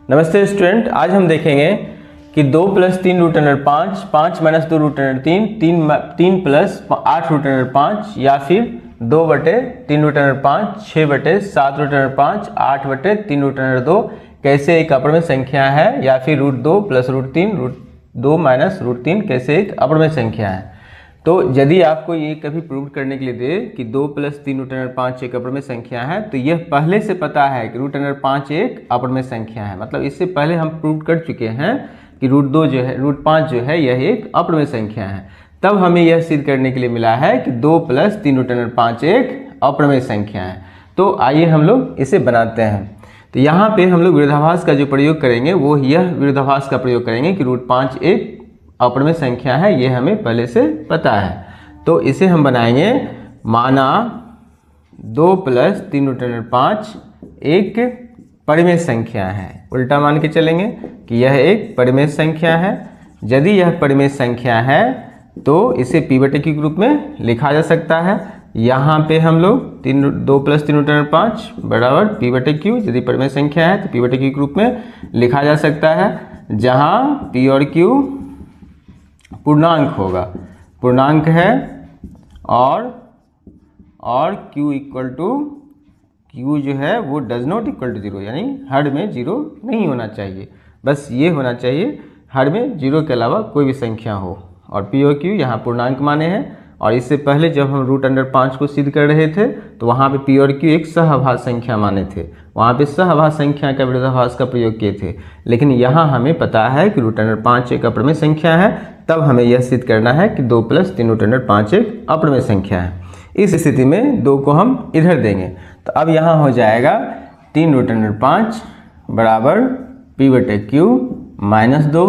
नमस्ते स्टूडेंट, आज हम देखेंगे कि 2 + 3 root under 5, 5 - 2 root under 3, 3 + 8 root under 5 या फिर 2/3 root under 5, 6/7 root under 5, 8/3 root under 2 कैसे एक अपरिमेय संख्या है, या फिर √2 + √3 √2 - √3 कैसे एक अपरिमेय संख्या है। तो यदि आपको ये कभी प्रूव करने के लिए दे कि 2 + 3 रूट अंडर 5 एक अपरिमेय संख्या है, तो यह पहले से पता है कि रूट अंडर 5 एक अपरिमेय संख्या है। मतलब इससे पहले हम प्रूव कर चुके हैं कि √2 जो है, √5 जो है, यह एक अपरिमेय संख्या है। तब हमें यह सिद्ध करने के लिए मिला है कि 2 + 3 रूट अंडर 5 एक अपरिमेय संख्या है। तो आइए हम लोग इसे बनाते हैं। तो यहाँ पे हम लोग विरोधाभास का जो प्रयोग करेंगे वो यह विरोधाभास का प्रयोग करेंगे कि √5 एक अपरिमेय संख्या है, ये हमें पहले से पता है। तो इसे हम बनाएंगे, माना 2 + 3 रूट अंडर 5 एक परिमेय संख्या है। उल्टा मान के चलेंगे कि यह एक परिमेय संख्या है। यदि यह परिमेय संख्या है तो इसे p/q के रूप में लिखा जा सकता है। यहाँ पे हम लोग 2 + 3 रूट अंडर 5 बराबर p/q, यदि परिमेय संख्या है तो p/q के रूप में लिखा जा सकता है, जहाँ p और q पूर्णांक होगा, पूर्णांक है, और q जो है वो डज नॉट इक्वल टू 0, यानी हर में 0 नहीं होना चाहिए। बस ये होना चाहिए हर में 0 के अलावा कोई भी संख्या हो। और p और q यहाँ पूर्णांक माने हैं। और इससे पहले जब हम रूट अंडर 5 को सिद्ध कर रहे थे तो वहाँ पे p और q एक सहभाज्य संख्या माने थे, वहाँ पे सहभाज्य संख्या का विरोधाभास का प्रयोग किए थे। लेकिन यहाँ हमें पता है कि रूट अंडर 5 एक अपरिमेय संख्या है, तब हमें यह सिद्ध करना है कि 2 + 3 रूट अंडर 5 एक अपरिमेय संख्या है। इस स्थिति में 2 को हम इधर देंगे, तो अब यहाँ हो जाएगा 3 रूट अंडर 5 बराबर p/q - 2।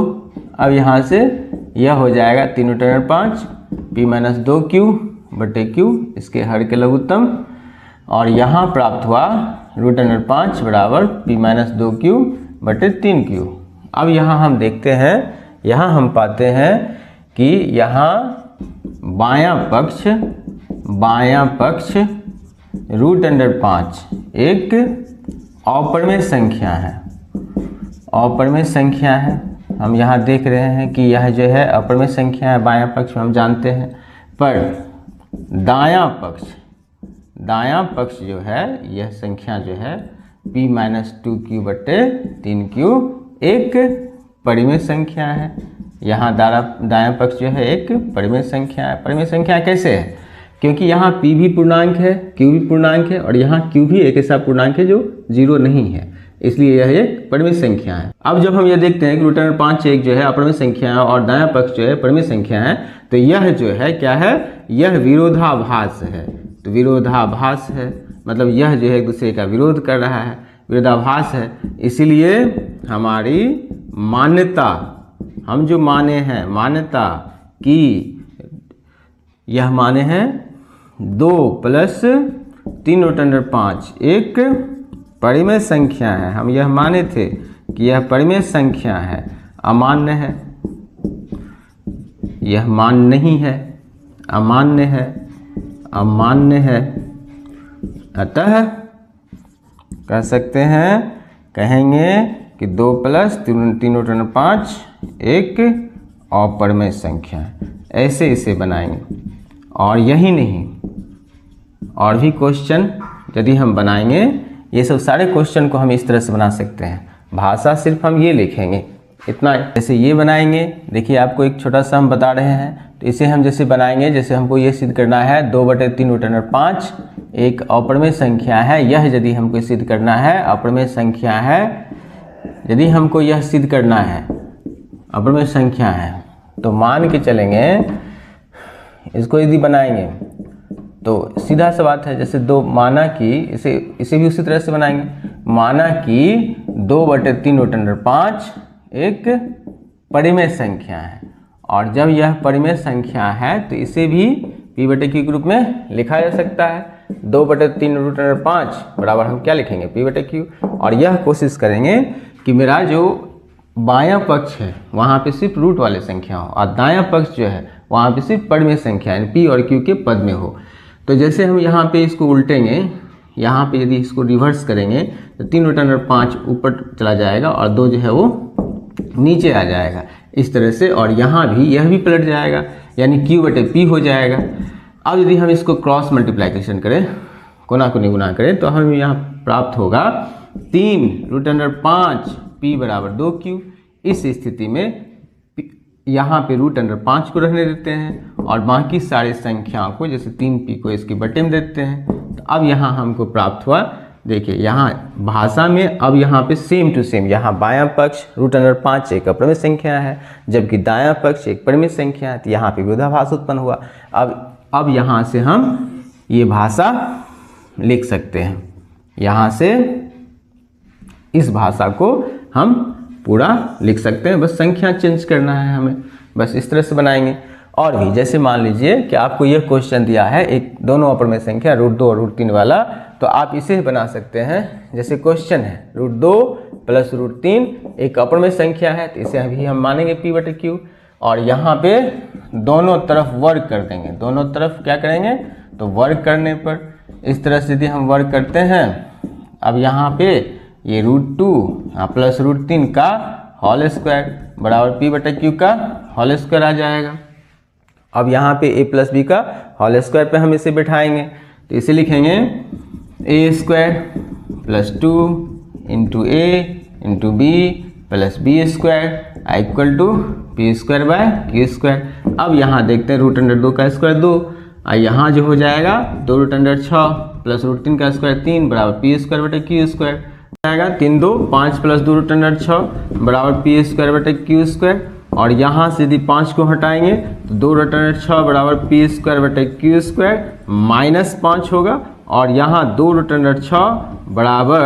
अब यहाँ से यह हो जाएगा 3 रूट अंडर 5 p - 2q/q, इसके हर के लघुत्तम। और यहाँ प्राप्त हुआ रूट अंडर 5 बराबर p - 2q/3q। अब यहाँ हम देखते हैं, यहाँ हम पाते हैं कि यहाँ बायां पक्ष रूट अंडर 5 एक अपरिमेय संख्या है, अपरिमेय संख्या है। हम यहाँ देख रहे हैं कि यह जो है अपरिमेय संख्या है, बायां पक्ष में हम जानते हैं। पर दायां पक्ष जो है, यह संख्या जो है p - 2q/3q एक परिमेय संख्या है। यहाँ दायां पक्ष जो है एक परिमेय संख्या है। परिमेय संख्या कैसे है? क्योंकि यहाँ p भी पूर्णांक है, q भी पूर्णांक है, और यहाँ q भी एक ऐसा पूर्णांक है जो 0 नहीं है, इसलिए यह एक परिमेय संख्या है। अब जब हम ये देखते हैं कि रूट अंडर 5 एक जो है अपरिमेय संख्या है और दायां पक्ष जो है परिमेय संख्या है, तो यह जो है क्या है? यह विरोधाभास है। तो विरोधाभास है मतलब यह जो है एक दूसरे का विरोध कर रहा है, विरोधाभास है। इसीलिए हमारी मान्यता, हम जो माने हैं मान्यता कि यह माने हैं 2 + 3 रूट अंडर 5 एक परिमेय संख्या है। हम यह माने थे कि यह परिमेय संख्या है, अमान्य है, यह मान नहीं है, अमान्य है। अतः कह सकते हैं, कहेंगे कि 2 + 3 रूट अंडर 5 एक अपरिमेय संख्या है। ऐसे इसे बनाएंगे। और यही नहीं, और भी क्वेश्चन यदि हम बनाएंगे, ये सब सारे क्वेश्चन को हम इस तरह से बना सकते हैं। भाषा सिर्फ हम ये लिखेंगे, इतना। जैसे ये बनाएंगे, देखिए आपको एक छोटा सा हम बता रहे हैं, तो इसे हम जैसे बनाएंगे, जैसे हमको ये सिद्ध करना है 2/3 रूट अंडर 5 एक अपरिमेय संख्या है। यह यदि हमको सिद्ध करना है अपरिमेय संख्या है, यदि हमको यह सिद्ध करना है अपरिमेय संख्या है, तो मान के चलेंगे, इसको यदि बनाएंगे तो सीधा सा बात है, जैसे 2 माना कि इसे भी उसी तरह से बनाएंगे, माना कि 2/3 रूट अंडर 5 एक परिमेय संख्या है। और जब यह परिमेय संख्या है तो इसे भी p/q के रूप में लिखा जा सकता है। 2/3 रूट अंडर 5 बराबर हम क्या लिखेंगे? p/q। और यह कोशिश करेंगे कि मेरा जो बायां पक्ष है वहाँ पे सिर्फ रूट वाले संख्या हो, और दायां पक्ष जो है वहाँ पे सिर्फ परिमेय संख्या यानी p और q के पद में हो। तो जैसे हम यहाँ पे इसको उल्टेंगे, यहाँ पे यदि इसको रिवर्स करेंगे तो 3√5 ऊपर चला जाएगा और 2 जो है वो नीचे आ जाएगा इस तरह से, और यहाँ भी यह भी पलट जाएगा, यानी Q/P हो जाएगा। अब यदि हम इसको क्रॉस मल्टीप्लिकेशन करें, कोना कोनी गुना करें, तो हमें यहाँ प्राप्त होगा 3√5 P = 2Q। इस स्थिति में यहाँ पे √5 को रहने देते हैं और बाकी सारी संख्याओं को, जैसे 3P को इसके बटे में देते हैं। तो अब यहाँ हमको प्राप्त हुआ, देखिए यहाँ भाषा में अब यहाँ पे सेम टू सेम, यहाँ बायां पक्ष √5 एक अपरिमेय संख्या है, जबकि दायां पक्ष एक परिमेय संख्या है, तो यहाँ पे विरोधाभास उत्पन्न हुआ। अब यहाँ से हम ये भाषा लिख सकते हैं, यहाँ से इस भाषा को हम पूरा लिख सकते हैं, बस संख्या चेंज करना है हमें, बस इस तरह से बनाएंगे। और भी जैसे मान लीजिए कि आपको यह क्वेश्चन दिया है एक दोनों अपरिमेय संख्या √2 और √3 वाला, तो आप इसे बना सकते हैं, जैसे क्वेश्चन है √2 + √3 एक अपरिमेय संख्या है, तो इसे अभी हम मानेंगे P/Q, और यहाँ पे दोनों तरफ वर्ग कर देंगे। दोनों तरफ क्या करेंगे, तो वर्ग करने पर इस तरह से यदि हम वर्ग करते हैं, अब यहाँ पे ये √2 + √3 का होल स्क्वायर बराबर P/Q का होल स्क्वायर आ जाएगा। अब यहाँ पे a + b का होल स्क्वायर पे हम इसे बिठाएंगे, तो इसे लिखेंगे a² + 2 × a × b + b² = P²/Q²। अब यहाँ देखते हैं √2 का स्क्वायर 2, और यहाँ जो हो जाएगा 2√6 + √3 का स्क्वायर 3 बराबर P²/Q² आएगा। 3 2 5 + 2√6 बराबर P²/Q², और यहाँ से यदि 5 को हटाएंगे तो 2√6 बराबर P²/Q² -5 होगा, और यहाँ 2√6 बराबर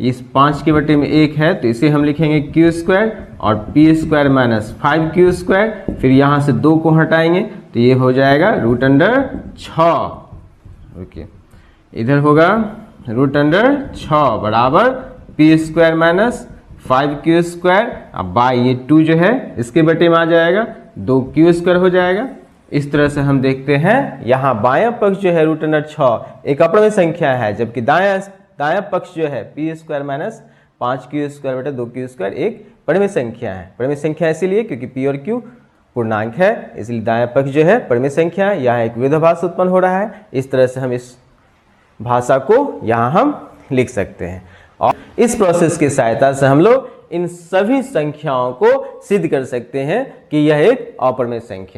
इस 5 के बटे में 1 है, तो इसे हम लिखेंगे Q² और P² - 5Q²। फिर यहाँ से 2 को हटाएंगे तो ये हो जाएगा √6। ओके, इधर होगा √6 बराबर P² - 5Q², अब बाई ये 2 जो है इसके बटे में आ जाएगा, 2Q² हो जाएगा। इस तरह से हम देखते हैं यहाँ बायां पक्ष जो है √6 एक अपरिमेय संख्या है, जबकि दायां पक्ष जो है P² - 5Q² - 2Q² एक परिमेय संख्या है। परिमेय संख्या इसीलिए क्योंकि P और Q पूर्णांक है, इसलिए दायां पक्ष जो है परिमेय संख्या है। यहाँ एक विरोधाभास उत्पन्न हो रहा है, इस तरह से हम इस भाषा को यहाँ हम लिख सकते हैं, और इस प्रोसेस की सहायता से हम लोग इन सभी संख्याओं को सिद्ध कर सकते हैं कि यह एक अपरिमेय संख्या है।